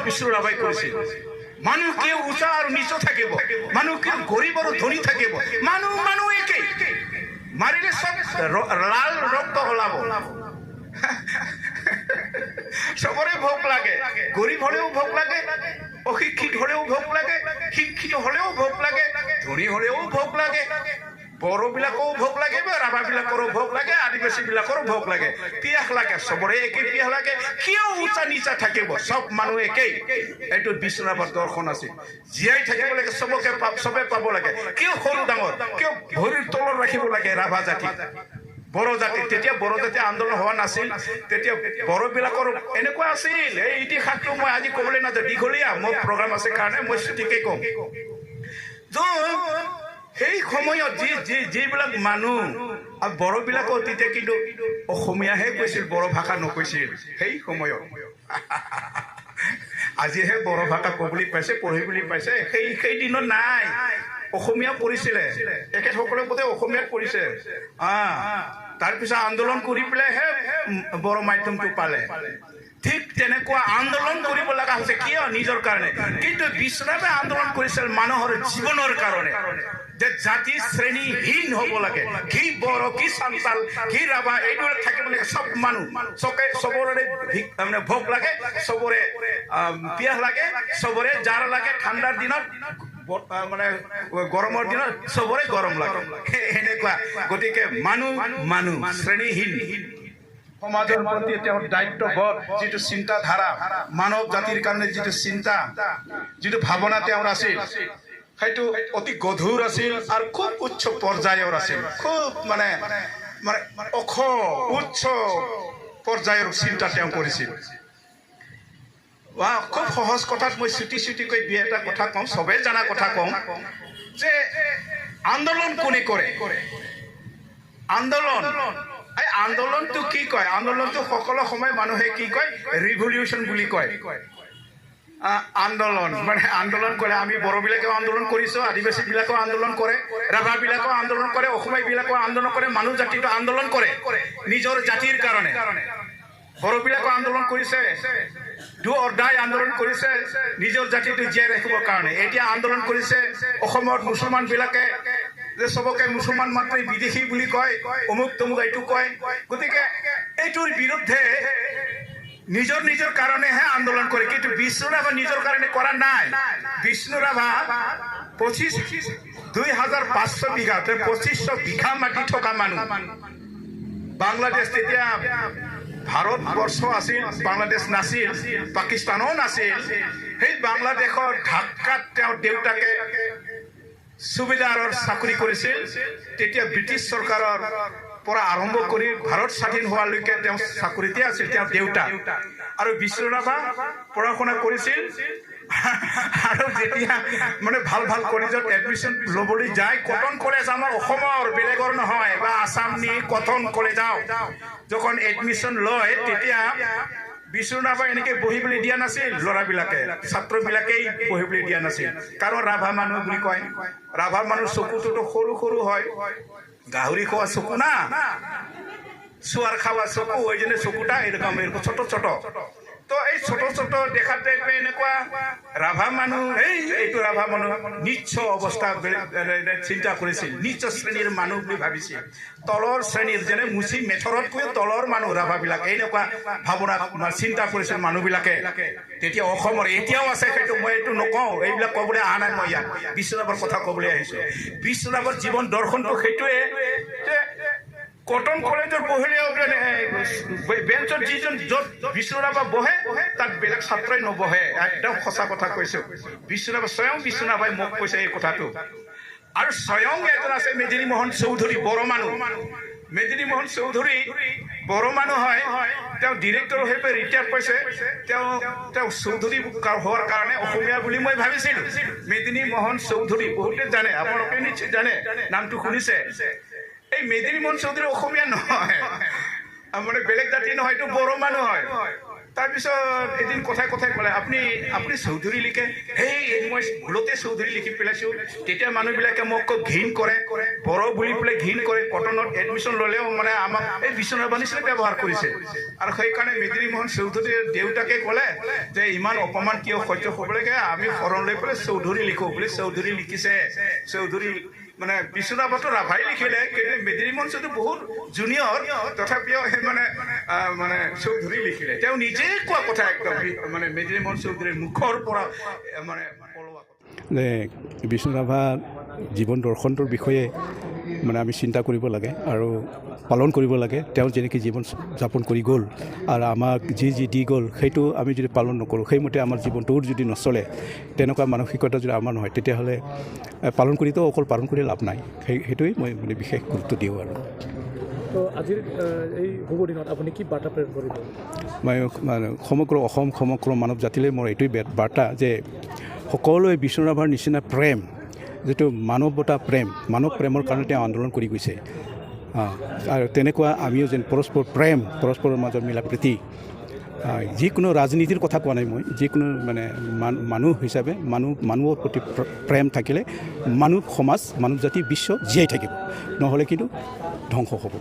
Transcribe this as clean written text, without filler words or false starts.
বিষ্ণু ৰাভাই কৰিছিল মানুহ কিয় উঁচা আৰু নিচ থাকিব মানুহ কিয় গৰীব আৰু ধনী থাকিব মানুহ একেই মাৰিলে চব লাল ৰক্ত ওলাব সবৰে ভোক লাগে গৰীব হলেও ভোক লাগে অশিক্ষিত হলেও ভোক লাগে শিক্ষিত হলেও ভোক লাগে ধনী হলেও ভোক লাগে বড়ো বিলাকও ভোক লাগে বা ৰাভা বিলাকৰো ভোক লাগে আদিবাসী বিলাকৰো ভোক লাগে পিয়াহ লাগে সবৰে একেই পিয়াহ লাগে কিয় উঁচা নিচা থাকিব সব মানুহ একেই এইটো বিষ্ণু ৰাভাৰ দৰ্শন আছিল জীয়াই থাকিব লাগে সবকে সবে পাব লাগে কিয় সৰু ডাঙৰ কিয় ভৰিৰ তলত ৰাখিব লাগে ৰাভা জাতি বড়ো জাতি তেতিয়া বড়ো জাতি আন্দোলন হোৱা নাছিল তেতিয়া বড়ো বিলাকৰ এনেকুৱা আছিল এই ইতিহাসটো মই আজি ক'বলৈ নাযাওঁ দীঘলীয়া মোৰ প্ৰগ্ৰাম আছে কাৰণে মই ছুটিকে কম সেই সময়ত যিবিলাক মানুহ আৰু বড়ো বিলাকো তেতিয়া কিন্তু অসমীয়াহে কৈছিল বড়ো ভাষা নকৈছিল সেই সময়ত আজিহে বড়ো ভাষা ক'বলৈ পাইছে পঢ়িবলৈ পাইছে সেই দিনত নাই অসমীয়া পঢ়িছিলে এখেতসকলে বোধে অসমীয়াত পঢ়িছে তাৰপিছত আন্দোলন কৰি পেলাইহে বড়ো মাধ্যমটো পালে ঠিক তেনেকুৱা আন্দোলন কৰিব লগা হৈছে কিয় নিজৰ কাৰণে কিন্তু বিষ্ণু ৰাভাই আন্দোলন কৰিছিল মানুহৰ জীৱনৰ কাৰণে যে জাতি শ্ৰেণীহীন হ'ব লাগে কি বড়ো কি সান্তাল কি ৰাভা এইবোৰ থাকিব লাগে সব মানুহ সবৰে মানে ভোক লাগে সবৰে পিয়াহ লাগে সবৰে জাৰ লাগে ঠাণ্ডাৰ দিনত মানে গৰমৰ দিনত সবৰে গৰম লাগে এনেকুৱা গতিকে মানুহ শ্ৰেণীহীন সমাজৰ প্ৰতি তেওঁৰ দায়িত্ববোধ যিটো চিন্তাধাৰা মানৱ জাতিৰ কাৰণে যিটো চিন্তা যিটো ভাৱনা তেওঁৰ আছিল সেইটো অতি গধুৰ আছিল আৰু খুব উচ্চ পৰ্যায়ৰ আছিল খুব মানে উচ্চ পৰ্যায়ৰ চিন্তা তেওঁ কৰিছিল খুব সহজ কথাত মই ছুটিকৈ দুই এটা কথা কওঁ সবেই জানা কথা কওঁ যে আন্দোলন কোনে কৰে আন্দোলনটো কি কয় আন্দোলনটো সকলো সময় মানুহে কি কয় ৰিভলিউচন বুলি কয় আন্দোলন মানে আন্দোলন কৰে আমি বড়ো বিলাকেও আন্দোলন কৰিছো আদিবাসী বিলাকেও আন্দোলন কৰে ৰাভা বিলাকেও আন্দোলন কৰে অসমীয়া বিলাকেও আন্দোলন কৰে মানুহ জাতিটো আন্দোলন কৰে নিজৰ জাতিৰ কাৰণে বড়ো বিলাকেও আন্দোলন কৰিছে ডু অৰ ডাই আন্দোলন কৰিছে নিজৰ জাতিটো জীয়াই ৰাখিবৰ কাৰণে এতিয়া আন্দোলন কৰিছে অসমৰ মুছলমান বিলাকে যে সবকে মুছলমান মাত্ৰই বিদেশী বুলি কয় অমুক তমুক এইটো কয় গতিকে এইটোৰ বিৰুদ্ধে নিজৰ কাৰণেহে আন্দোলন কৰে কিন্তু বিষ্ণু ৰাভা নিজৰ কাৰণে কৰা নাই বিষ্ণু ৰাভা 2500 বিঘা 2500 বিঘা মাটি থকা মানুহ বাংলাদেশ তেতিয়া ভাৰতবৰ্ষ আছিল বাংলাদেশ নাছিল পাকিস্তানো নাছিল সেই বাংলাদেশৰ ঢাকাত তেওঁৰ দেউতাকে সুবেদাৰৰ চাকৰি কৰিছিল তেতিয়া ব্ৰিটিছ চৰকাৰৰ পৰা আৰম্ভ কৰি ভাৰত স্বাধীন হোৱালৈকে তেওঁ চাকৰিতে আছিল তেওঁৰ দেউতা আৰু বিষ্ণু ৰাভা পঢ়া শুনা কৰিছিল আৰু যেতিয়া মানে ভাল কলেজত এডমিশ্যন ল'বলৈ যায় কটন কলেজ আমাৰ অসমৰ বেলেগৰ নহয় বা আসামনি কটন কলেজত যখন এডমিশ্যন লয় তেতিয়া বিষ্ণু ৰাভা এনেকে বহিবলৈ দিয়া নাছিল ল'ৰাবিলাকে ছাত্ৰবিলাকেই বহিবলৈ দিয়া নাছিল কাৰণ ৰাভা মানুহ বুলি কয় ৰাভা মানুহ চকুটোতো সৰু হয় গাহৰি খোৱা চকু না চুয়াৰ খাওয়া চকু ওই জন্য চকুটা এৰকম ছোট তো এই ছোট দেখা টাইপে এনেকুৱা ৰাভা মানুহ এইটো ৰাভা মানুহ নিচ্ছ অৱস্থা চিন্তা কৰিছিল নিচ্ছ শ্ৰেণীৰ মানুহ বুলি ভাবিছিল তলৰ শ্ৰেণীৰ যেনে মুচি মেথৰতকৈ তলৰ মানুহ ৰাভাবিলাক এনেকুৱা ভাৱনা চিন্তা কৰিছিল মানুহবিলাকে তেতিয়া অসমৰ এতিয়াও আছে সেইটো মই এইটো নকওঁ এইবিলাক ক'বলৈ অহা নাই মই ইয়াত বিষ্ণু ৰাভাৰ কথা ক'বলৈ আহিছোঁ বিষ্ণু ৰাভাৰ জীৱন দৰ্শনটো সেইটোৱে যে কটন কলেজৰ বহিলেও বেঞ্চত যিজন য'ত বিষ্ণু ৰাভা বহে তাত বেলেগ ছাত্ৰই নবহে একদম সঁচা কথা কৈছো বিষ্ণু ৰাভা স্বয়ং বিষ্ণু ৰাভাই মোক কৈছে এই কথাটো আৰু স্বয়ং এজন আছে মেদিনী মোহন চৌধুৰী বড়ো মানুহ মেদিনী মোহন চৌধুৰী বড়ো মানুহ হয় তেওঁ ডিৰেক্টৰ হৈ ৰিটায়াৰ পাইছে তেওঁ চৌধুৰী হোৱাৰ কাৰণে অসমীয়া বুলি মই ভাবিছিলোঁ মেদিনী মোহন চৌধুৰী বহুতে জানে আপোনালোকে নিশ্চয় জানে নামটো শুনিছে এই মেদিনী মোহন চৌধুৰী অসমীয়া নহয় মানে বেলেগ জাতি নহয় এইটো বড়ো মানুহ হয় তাৰপিছত এদিন কথাই ক'লে আপুনি চৌধুৰী লিখে মই ভুলতে চৌধুৰী লিখি পেলাইছোঁ তেতিয়া মানুহবিলাকে মোক ঘিণ কৰে বড়ো বুলি পেলাই ঘিণ কৰে কটনত এডমিশ্যন ল'লেও মানে আমাক এই বিশ্বনাথ নিচিনা ব্যৱহাৰ কৰিছে আৰু সেইকাৰণে মেদিনী মোহন চৌধুৰীৰ দেউতাকে ক'লে যে ইমান অপমান কিয় সহ্য হ'ব লাগে আমি শৰণ লৈ পেলাই চৌধুৰী লিখোঁ বুলি চৌধুৰী লিখিছে চৌধুৰী মানে বিশ্বনাথতো ৰাভাই লিখিলে কিন্তু মেদিনী মোহন চৌধুৰী বহুত জুনিয়ৰ তথাপিও সেই মানে চৌধুৰী লিখিলে তেওঁ নিজে কোৱা কথা একদম মানে মেদিনী মোহন চৌধুৰীৰ মুখৰ পৰা মানে পলোৱা যে বিষ্ণু ৰাভাৰ জীৱন দৰ্শনটোৰ বিষয়ে মানে আমি চিন্তা কৰিব লাগে আৰু পালন কৰিব লাগে তেওঁ যেনেকৈ জীৱন যাপন কৰি গ'ল আৰু আমাক যি দি গ'ল সেইটো আমি যদি পালন নকৰোঁ সেইমতে আমাৰ জীৱনটোৰ যদি নচলে তেনেকুৱা মানসিকতা যদি আমাৰ নহয় তেতিয়াহ'লে পালন কৰিতো অকল পালন কৰি লাভ নাই সেইটোৱেই মই মানে বিশেষ গুৰুত্ব দিওঁ আৰু তো আজিৰ এই শুভ দিনত আপুনি কি বাৰ্তা প্ৰেৰণ কৰিব মই সমগ্ৰ অসম সমগ্ৰ মানৱ জাতিলৈ মোৰ এইটোৱেই বাৰ্তা যে সকলোৱে বিষ্ণু ৰাভাৰ নিচিনা প্ৰেম যিটো মানৱতা মানৱ প্ৰেমৰ কাৰণে তেওঁ আন্দোলন কৰি গৈছে আৰু তেনেকুৱা আমিও যেন পৰস্পৰৰ মাজত মিলা প্ৰীতি যিকোনো ৰাজনীতিৰ কথা কোৱা নাই মই যিকোনো মানে মানুহ হিচাপে মানুহৰ প্ৰতি প্ৰেম থাকিলে মানৱ জাতি বিশ্ব জীয়াই থাকিব নহ'লে কিন্তু ধ্বংস হ'ব